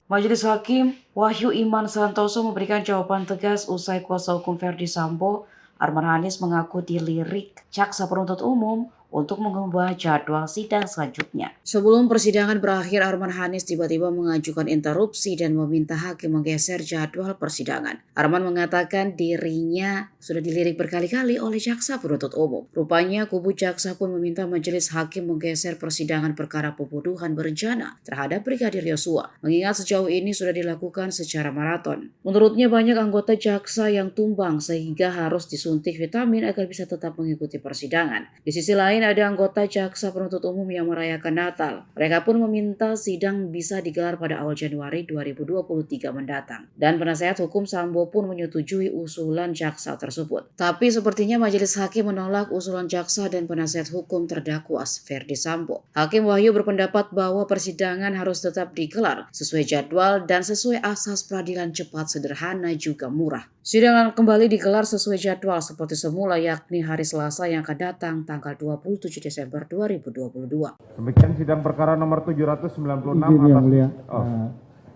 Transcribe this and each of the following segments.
Majelis Hakim Wahyu Iman Santoso memberikan jawaban tegas usai kuasa hukum Verdi Sambo. Arman Hanis mengaku dilirik jaksa penuntut umum untuk mengubah jadwal sidang selanjutnya. Sebelum persidangan berakhir, Arman Hanis tiba-tiba mengajukan interupsi dan meminta hakim menggeser jadwal persidangan. Arman mengatakan dirinya sudah dilirik berkali-kali oleh jaksa penuntut umum. Rupanya kubu jaksa pun meminta majelis hakim menggeser persidangan perkara pembunuhan berencana terhadap Brigadir Yosua, mengingat sejauh ini sudah dilakukan secara maraton. Menurutnya banyak anggota jaksa yang tumbang sehingga harus disuntik vitamin agar bisa tetap mengikuti persidangan. Di sisi lain, ada anggota jaksa penuntut umum yang merayakan Natal. Mereka pun meminta sidang bisa digelar pada awal Januari 2023 mendatang. Dan penasihat hukum Sambo pun menyetujui usulan jaksa tersebut. Tapi sepertinya majelis hakim menolak usulan jaksa dan penasihat hukum terdakwa Verdi Sambo. Hakim Wahyu berpendapat bahwa persidangan harus tetap digelar sesuai jadwal dan sesuai asas peradilan cepat, sederhana, juga murah. Sidang kembali digelar sesuai jadwal seperti semula, yakni hari Selasa yang akan datang tanggal 27 Desember 2022. Demikian sidang perkara nomor 796 Izin yang mulia. Oh.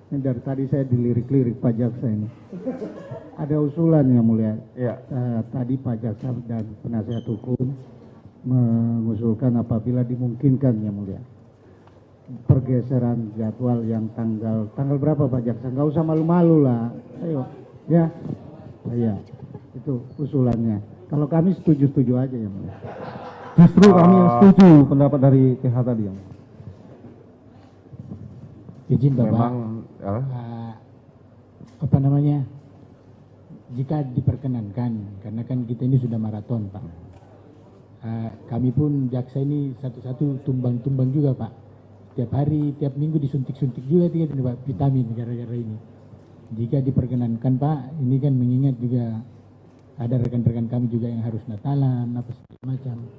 Dari tadi saya dilirik-lirik Pak Jaksa ini. Ada usulan yang mulia. Iya. Tadi Pak Jaksa dan penasihat hukum mengusulkan apabila dimungkinkan yang mulia, pergeseran jadwal yang tanggal berapa Pak Jaksa? Nggak usah malu-malu lah. Ayo, ya. Iya, itu usulannya. Kalau kami setuju-setuju aja ya mulia. Justru kami yang setuju pendapat dari TH tadi yang. Izin Bapak, Memang apa namanya, jika diperkenankan, karena kan kita ini sudah maraton Pak. Kami pun jaksa ini satu-satu tumbang-tumbang juga Pak. Tiap hari, tiap minggu disuntik-suntik juga Pak, vitamin gara-gara ini. Jika diperkenankan Pak, ini kan mengingat juga ada rekan-rekan kami juga yang harus Natalan, apa segala macam.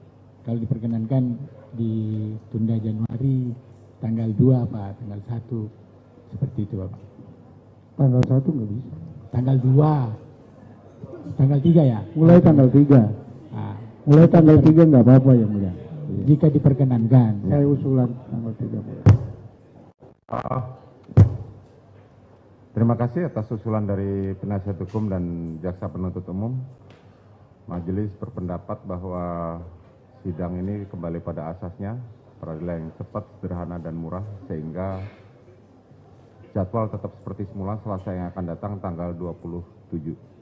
Kalau diperkenankan ditunda Januari, tanggal 2 Pak, tanggal 1, seperti itu Bapak. Tanggal 1 nggak bisa. Tanggal 2, tanggal 3 ya? Mulai tanggal 3. Mulai tanggal 3 nggak apa-apa ya mulia. Jika diperkenankan. Saya usulan tanggal 3 mulia. terima kasih atas usulan dari penasihat hukum dan jaksa penuntut umum. Majelis berpendapat bahwa sidang ini kembali pada asasnya, peradilan yang cepat, sederhana, dan murah, sehingga jadwal tetap seperti semula Selasa yang akan datang tanggal 27.